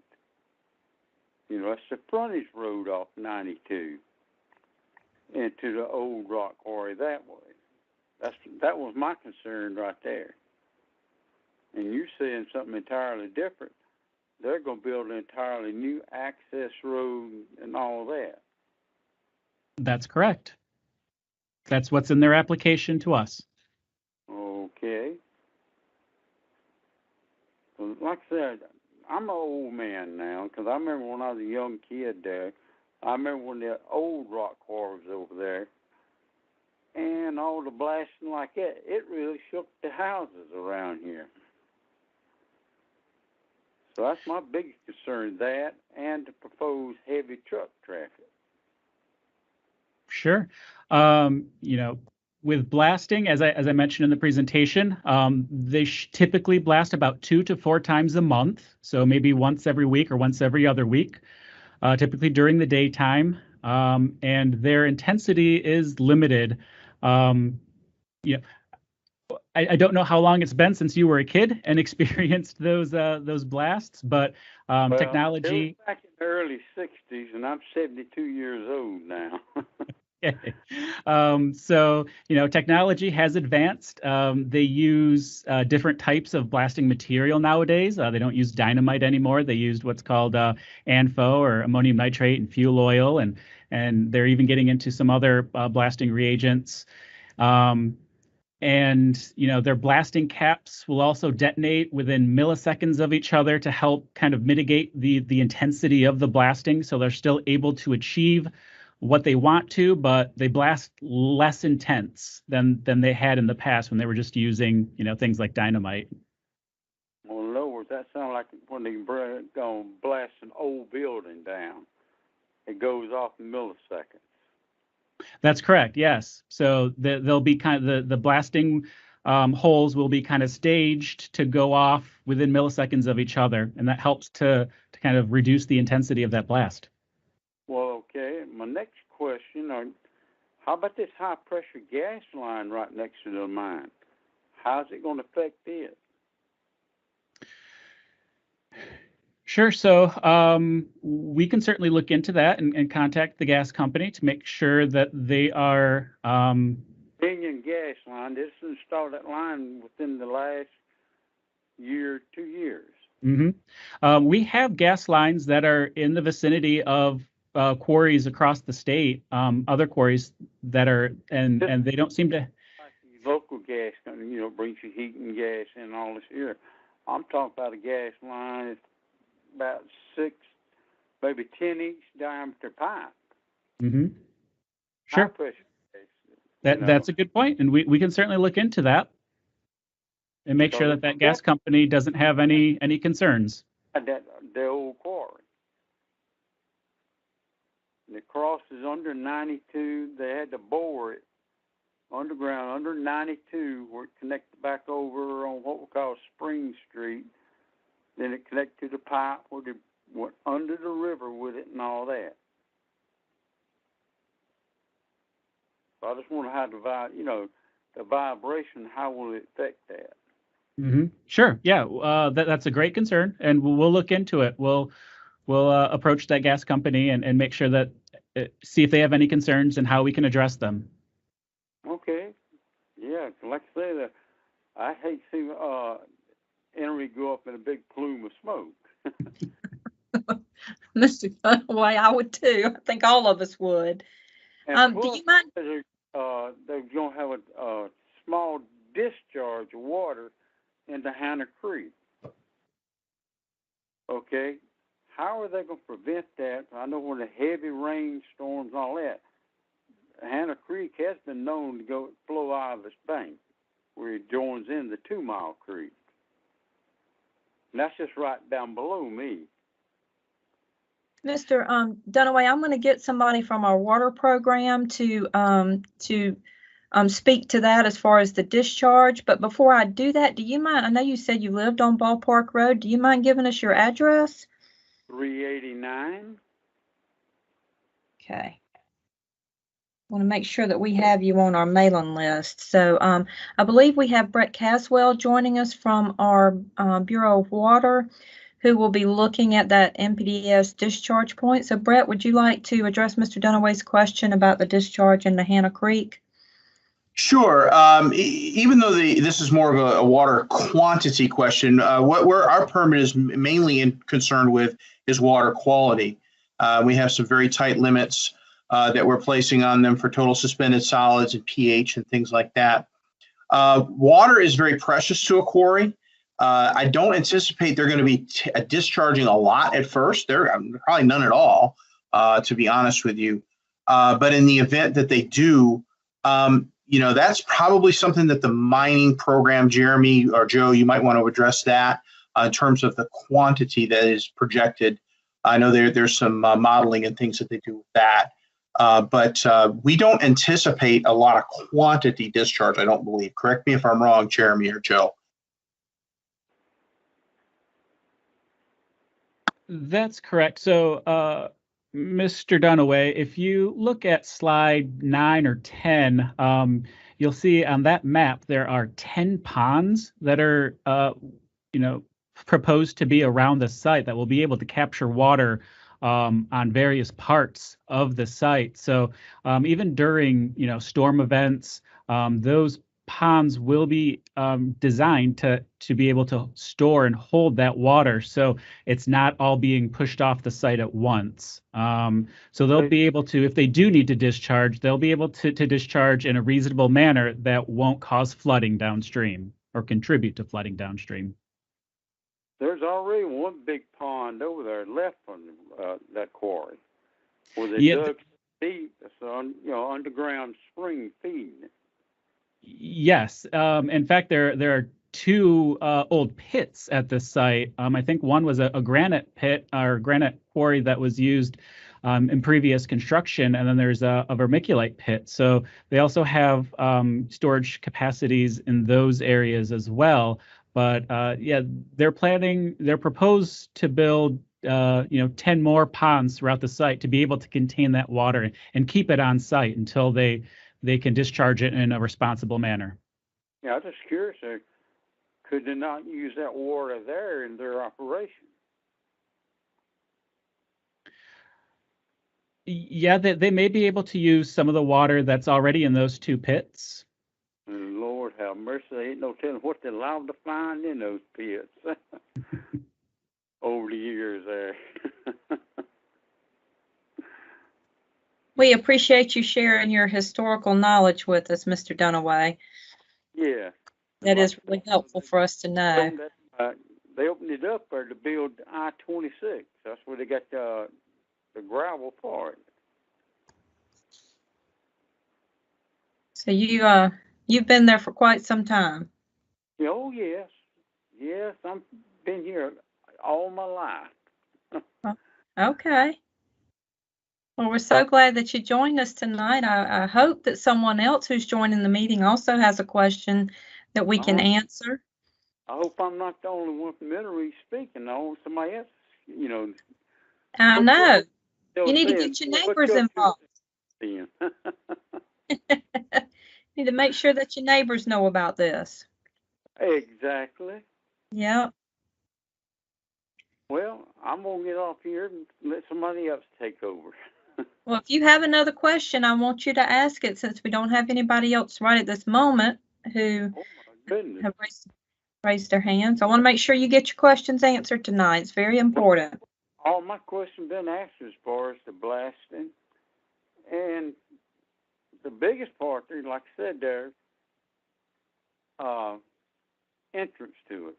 That's the frontage road off 92 into the old rock quarry that way. That was my concern right there. and you're saying something entirely different. They're going to build an entirely new access road and all that. That's correct. That's what's in their application to us. Okay. So like I said, I'm an old man now, because I remember when I was a young kid there. I remember when the old rock quarry was over there, and all the blasting like that. It really shook the houses around here. So that's my biggest concern, that and the proposed heavy truck traffic. Sure. With blasting, as I mentioned in the presentation, they typically blast about 2 to 4 times a month. So maybe once every week or once every other week, typically during the daytime. And their intensity is limited. I don't know how long it's been since you were a kid and experienced those blasts, but Well, technology. it was back in the early 60s, and I'm 72 years old now. So, technology has advanced. They use different types of blasting material nowadays. They don't use dynamite anymore. They used what's called ANFO, or ammonium nitrate, and fuel oil, and they're even getting into some other blasting reagents. And their blasting caps will also detonate within milliseconds of each other to help kind of mitigate the intensity of the blasting. So they're still able to achieve what they want to, but they blast less intense than they had in the past when they were just using things like dynamite. Well, in other words, that sounds like when they blast an old building down. It goes off in milliseconds. That's correct. Yes. So they'll be kind of the blasting holes will be kind of staged to go off within milliseconds of each other, and that helps to kind of reduce the intensity of that blast. Well, okay. My next question: how about this high pressure gas line right next to the mine? How's it going to affect it? Sure. So we can certainly look into that and contact the gas company to make sure that they are. Union gas line. This installed that line within the last year, 2 years. Mm-hmm. We have gas lines that are in the vicinity of quarries across the state. Other quarries that are, and they don't seem to. Like the local gas company, brings you heat and gas and all this here. I'm talking about a gas line that's about 6, maybe 10-inch diameter pipe. Mm-hmm. Sure. High pressure gas, that's a good point, and we can certainly look into that and make sure that gas company doesn't have any concerns. The old quarry. And it crosses under 92. They had to bore it underground under 92, where it connected back over on what we call Spring Street. Then it connected to the pipe where they went under the river with it and all that. So I just wonder how the vibration, how will it affect that? Mm-hmm. Sure. Yeah. That's a great concern, and we'll look into it. We'll approach that gas company and make sure that see if they have any concerns and how we can address them. Okay. Yeah. Like I said, I hate to see Enoree go up in a big plume of smoke. Mr. Dunaway, I would too. I think all of us would. And Do you mind? They're going to have a small discharge of water into Hannah Creek. Okay. How are they going to prevent that? I know when the heavy rainstorms and all that, Hannah Creek has been known to flow out of its bank where it joins in the 2 Mile Creek. And that's just right down below me. Mr. Dunaway, I'm going to get somebody from our water program to speak to that as far as the discharge. But before I do that, do you mind? I know you said you lived on Ballpark Road. Do you mind giving us your address? 389. Okay. I want to make sure that we have you on our mailing list. So I believe we have Brett Caswell joining us from our Bureau of Water, who will be looking at that NPDES discharge point. So Brett, would you like to address Mr. Dunaway's question about the discharge into Hannah Creek? Sure. Even though this is more of a water quantity question, where our permit is mainly concerned with is water quality. We have some very tight limits that we're placing on them for total suspended solids and pH and things like that. Water is very precious to a quarry. I don't anticipate they're going to be discharging a lot at first. They're probably none at all, to be honest with you. But in the event that they do, that's probably something that the mining program, Jeremy or Joe, you might want to address that in terms of the quantity that is projected. I know there's some modeling and things that they do with that. But we don't anticipate a lot of quantity discharge, I don't believe. Correct me if I'm wrong, Jeremy or Joe. That's correct. So, Mr. Dunaway, if you look at slide 9 or 10, you'll see on that map there are 10 ponds that are, proposed to be around the site that will be able to capture water on various parts of the site. So even during, storm events, those ponds will be designed to be able to store and hold that water, so it's not all being pushed off the site at once. So they'll be able to, if they do need to discharge, they'll be able to discharge in a reasonable manner that won't cause flooding downstream or contribute to flooding downstream. There's already one big pond over there left from that quarry where they dug deep, so underground spring feeding it. Yes. In fact, there are two old pits at this site. I think one was a granite pit or granite quarry that was used in previous construction, and then there's a vermiculite pit. So they also have storage capacities in those areas as well. But they're proposed to build 10 more ponds throughout the site to be able to contain that water and keep it on site until they can discharge it in a responsible manner. Yeah, I'm just curious. Could they not use that water there in their operation? Yeah, they may be able to use some of the water that's already in those two pits. And Lord have mercy, there ain't no telling what they're allowed to find in those pits over the years there. We appreciate you sharing your historical knowledge with us, Mr. Dunaway. Yeah. That is really helpful for us to know. They opened it up there to build I-26. That's where they got the gravel for it. So you've been there for quite some time. Oh, yes. Yes, I've been here all my life. Okay. Well, we're so glad that you joined us tonight. I hope that someone else who's joining the meeting also has a question that we can answer. I hope I'm not the only one from Enoree speaking. No, somebody else, I know. You need to get your neighbors involved. You need to make sure that your neighbors know about this. Exactly. Yeah. Well, I'm going to get off here and let somebody else take over. Well, if you have another question, I want you to ask it, since we don't have anybody else right at this moment who have raised their hands. I want to make sure you get your questions answered tonight. It's very important. All my questions been answered as far as the blasting. And the biggest part there, like I said, there, entrance to it.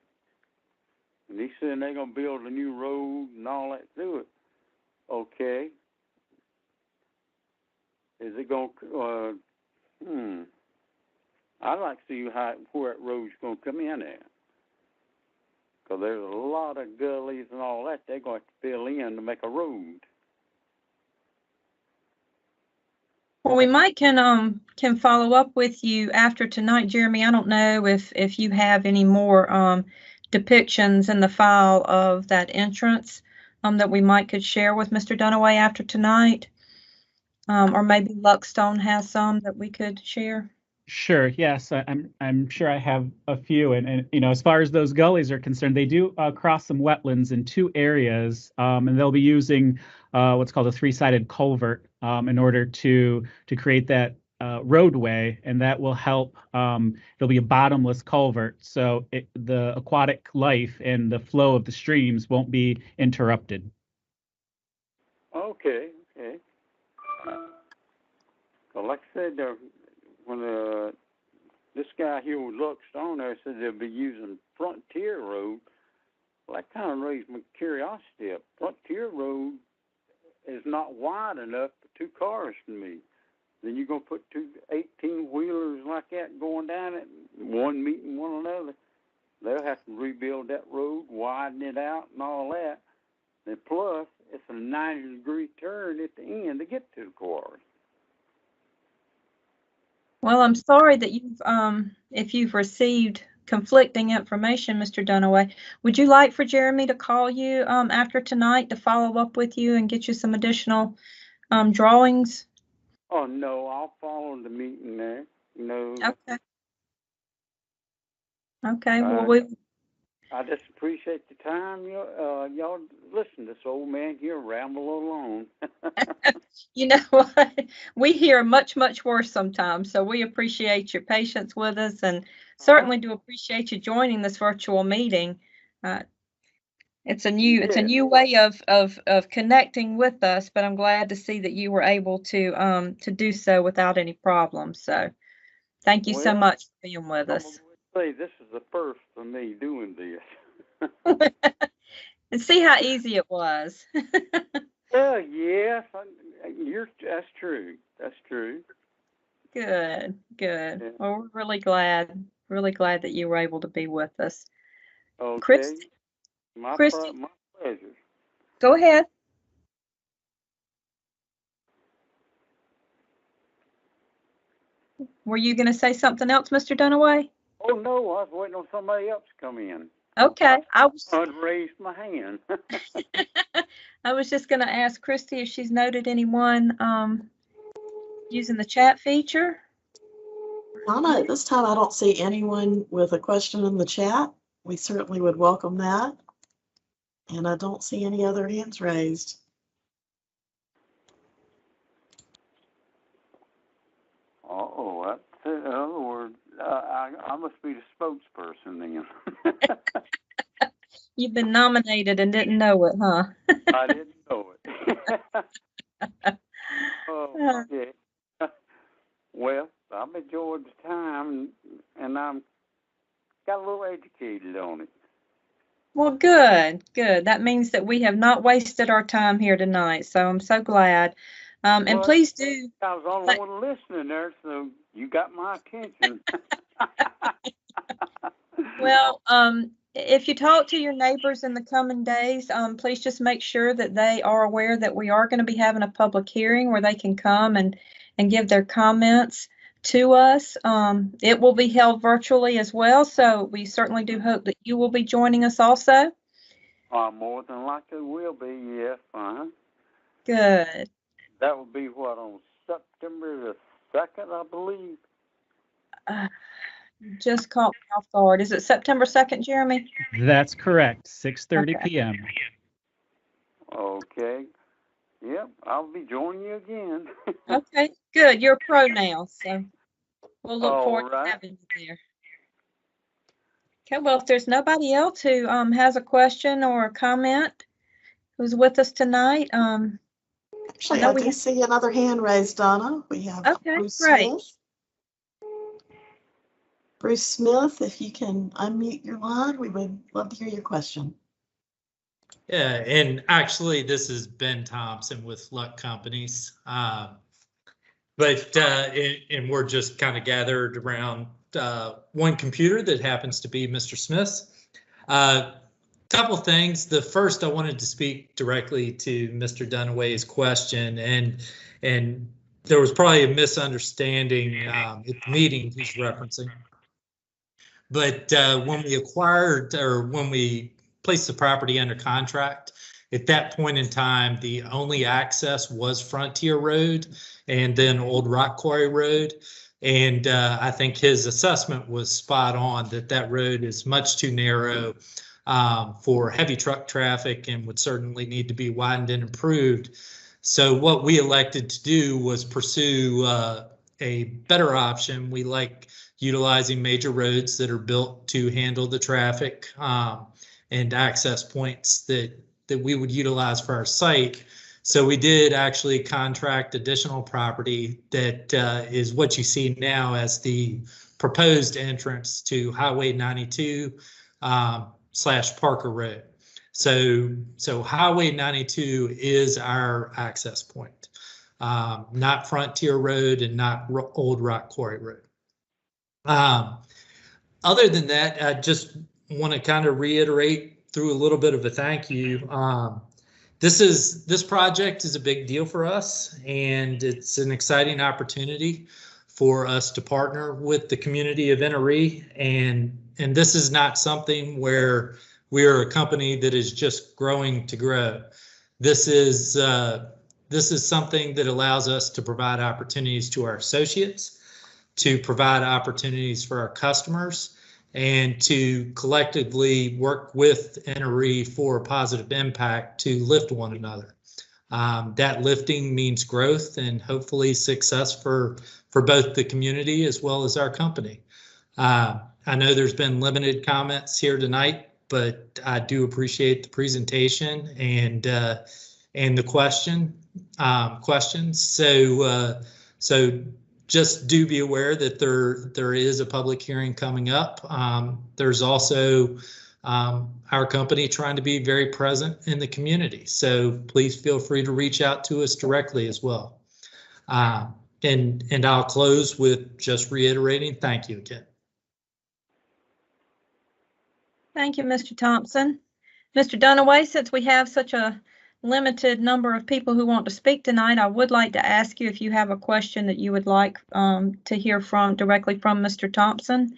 And he said they're going to build a new road and all that through it. Okay. Is it going to, I'd like to see where that road's going to come in at. Because there's a lot of gullies and all that they're going to have to fill in to make a road. Well, we might can follow up with you after tonight, Jeremy. I don't know if you have any more depictions in the file of that entrance that we could share with Mr. Dunaway after tonight. Or maybe Luckstone has some that we could share. Sure. Yes, I'm sure I have a few, and as far as those gullies are concerned, they do cross some wetlands in two areas, and they'll be using what's called a three-sided culvert in order to create that roadway, and that will help. There'll be a bottomless culvert, so the aquatic life and the flow of the streams won't be interrupted. Okay. Well, like I said, when this guy here with Luckstone there said they'll be using Frontier Road, well, that kind of raised my curiosity up. Frontier Road is not wide enough for 2 cars to meet. Then you're going to put 2 18-wheelers like that going down it, one meeting one another. They'll have to rebuild that road, widen it out, and all that. And plus, it's a 90-degree turn at the end to get to the quarry. Well, I'm sorry that if you've received conflicting information, Mr. Dunaway. Would you like for Jeremy to call you after tonight to follow up with you and get you some additional drawings? Oh, no, I'll follow the meeting there. No. Okay. Okay, well, I just appreciate the time. Y'all listen to this old man here ramble along. you know what? We hear much, much worse sometimes, so we appreciate your patience with us and certainly do appreciate you joining this virtual meeting. It's a new way of connecting with us, but I'm glad to see that you were able to do so without any problems. So thank you so much for being with us. Say this is the first for me doing this. And see how easy it was. Yes, that's true. That's true. Good. Yeah. Well, we're really glad that you were able to be with us. Okay. Christy, My pleasure. go ahead. Were you going to say something else, Mr. Dunaway? Oh, no, I was waiting on somebody else to come in. Okay. I'd raised my hand. I was just going to ask Christy if she's noted anyone using the chat feature. Donna, at this time, I don't see anyone with a question in the chat. We certainly would welcome that. And I don't see any other hands raised. Oh, that's in other words, I must be the spokesperson then. You've been nominated and didn't know it, huh? I didn't know it. Oh, yeah. Well, I've enjoyed the time, and I'm got a little educated on it. Well, good. That means that we have not wasted our time here tonight, so I'm so glad. And please do. I was the only one listening there, so you got my attention. Well, if you talk to your neighbors in the coming days, please just make sure that they are aware that we are going to be having a public hearing where they can come and give their comments to us. It will be held virtually as well, so we certainly do hope that you will be joining us also. More than likely will be, yes. Good. That will be what, on September the 2nd, I believe? Just caught me off guard. Is it September 2nd, Jeremy? That's correct, 6:30 p.m. Okay. Yep, I'll be joining you again. Okay, good. You're a pro now, so we'll look forward right. to having you there. Okay, well, if there's nobody else who has a question or a comment who's with us tonight, actually, I do see another hand raised, Donna. We have Bruce Smith. Bruce Smith, if you can unmute your line, we would love to hear your question. Yeah, and actually, this is Ben Thompson with Luck Companies. And we're just kind of gathered around one computer that happens to be Mr. Smith's. Couple things. The first, I wanted to speak directly to Mr. Dunaway's question, and there was probably a misunderstanding at the meeting he's referencing. But when we acquired, or when we placed the property under contract, at that point in time, the only access was Frontier Road and then Old Rock Quarry Road. And I think his assessment was spot on that road is much too narrow for heavy truck traffic and would certainly need to be widened and improved. So what we elected to do was pursue a better option. We like utilizing major roads that are built to handle the traffic and access points that we would utilize for our site. So we did actually contract additional property that is what you see now as the proposed entrance to Highway 92 / Parker Road. So Highway 92 is our access point, not Frontier Road and not Old Rock Quarry Road. Other than that, I just want to kind of reiterate through a little bit of a thank you. This project is a big deal for us, and it's an exciting opportunity for us to partner with the community of Enoree. And this is not something where we are a company that is just growing to grow. This is something that allows us to provide opportunities to our associates, to provide opportunities for our customers, and to collectively work with Enoree for a positive impact to lift one another. That lifting means growth and hopefully success for both the community as well as our company. I know there's been limited comments here tonight, but I do appreciate the presentation and the questions. So just do be aware that there is a public hearing coming up. There's also our company trying to be very present in the community. So please feel free to reach out to us directly as well. And I'll close with just reiterating, thank you again. Thank you, Mr. Thompson. Mr. Dunaway, since we have such a limited number of people who want to speak tonight, I would like to ask you if you have a question that you would like to hear directly from Mr. Thompson.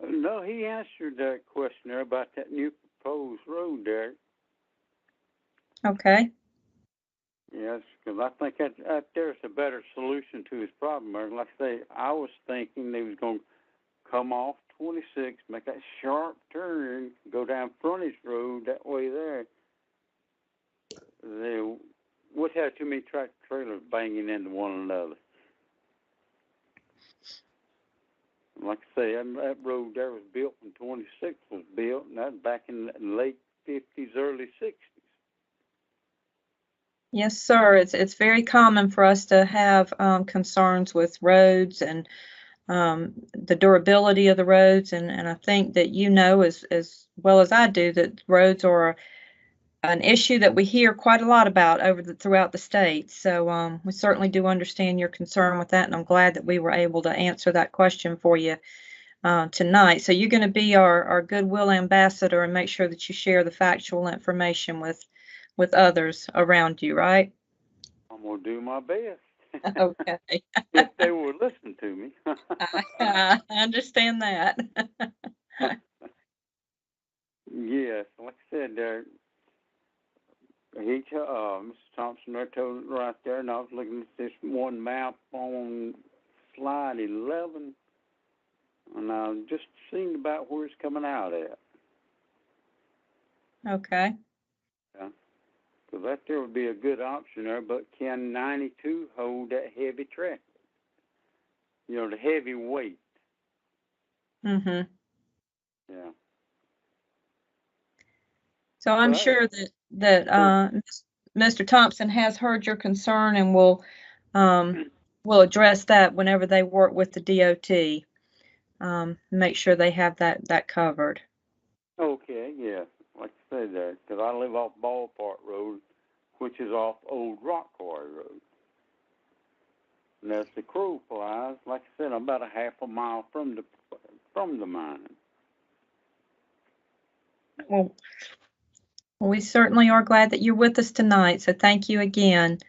No, he answered that question there about that new proposed road there. Okay. Yes, because I think that there's a better solution to his problem. Like I say, I was thinking they was going to come off 26, make that sharp turn, go down Frontage Road that way there. They would have too many tractor trailers banging into one another. Like I say, that road there was built when 26 was built, and that back in the late 50s, early 60s. Yes, sir. It's very common for us to have concerns with roads and the durability of the roads, and I think that you know as well as I do that roads are an issue that we hear quite a lot about throughout the state. So we certainly do understand your concern with that, and I'm glad that we were able to answer that question for you tonight. So you're going to be our goodwill ambassador and make sure that you share the factual information with others around you, right? I'm going to do my best. Okay. If they will listen to me. I understand that. Yes, like I said, Mr. Thompson told it right there, and I was looking at this one map on slide 11, and I just seen about where it's coming out at. Okay. Yeah. So that there would be a good option there, but can 92 hold that heavy traffic? You know, the heavy weight. Mm-hmm. Yeah. So I'm sure that Mr. Thompson has heard your concern and will address that whenever they work with the DOT. Make sure they have that covered. Okay, yeah. Like I said, because I live off Ballpark Road, which is off Old Rock Quarry Road. And as the crow flies, like I said, I'm about a half a mile from the mine. Well, we certainly are glad that you're with us tonight. So thank you again.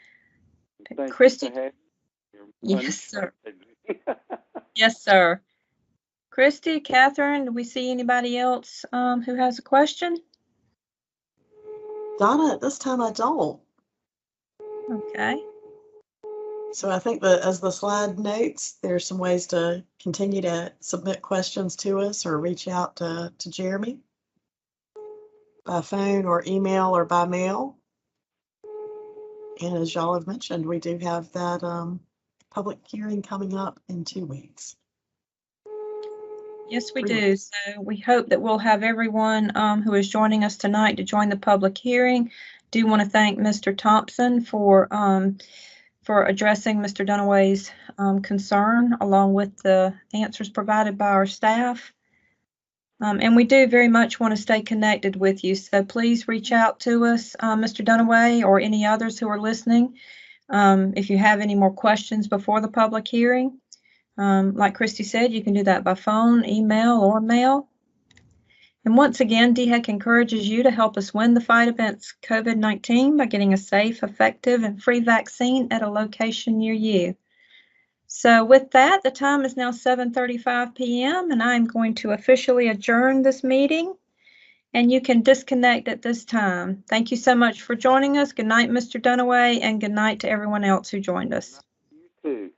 Thank Christy. you for having me. Yes, sir. Yes, sir. Christy, Catherine, do we see anybody else who has a question? Donna, at this time I don't. Okay. So I think that as the slide notes, there's some ways to continue to submit questions to us or reach out to Jeremy by phone or email or by mail. And as y'all have mentioned, we do have that public hearing coming up in 2 weeks. Yes, we 3 do. weeks. So we hope that we'll have everyone who is joining us tonight to join the public hearing. Do want to thank Mr. Thompson for addressing Mr. Dunaway's concern, along with the answers provided by our staff. And we do very much want to stay connected with you. So please reach out to us, Mr. Dunaway, or any others who are listening, if you have any more questions before the public hearing. Like Christy said, you can do that by phone, email, or mail. And once again, DHEC encourages you to help us win the fight against COVID-19 by getting a safe, effective, and free vaccine at a location near you. So with that, the time is now 7:35 p.m. and I'm going to officially adjourn this meeting. And you can disconnect at this time. Thank you so much for joining us. Good night, Mr. Dunaway, and good night to everyone else who joined us. You too.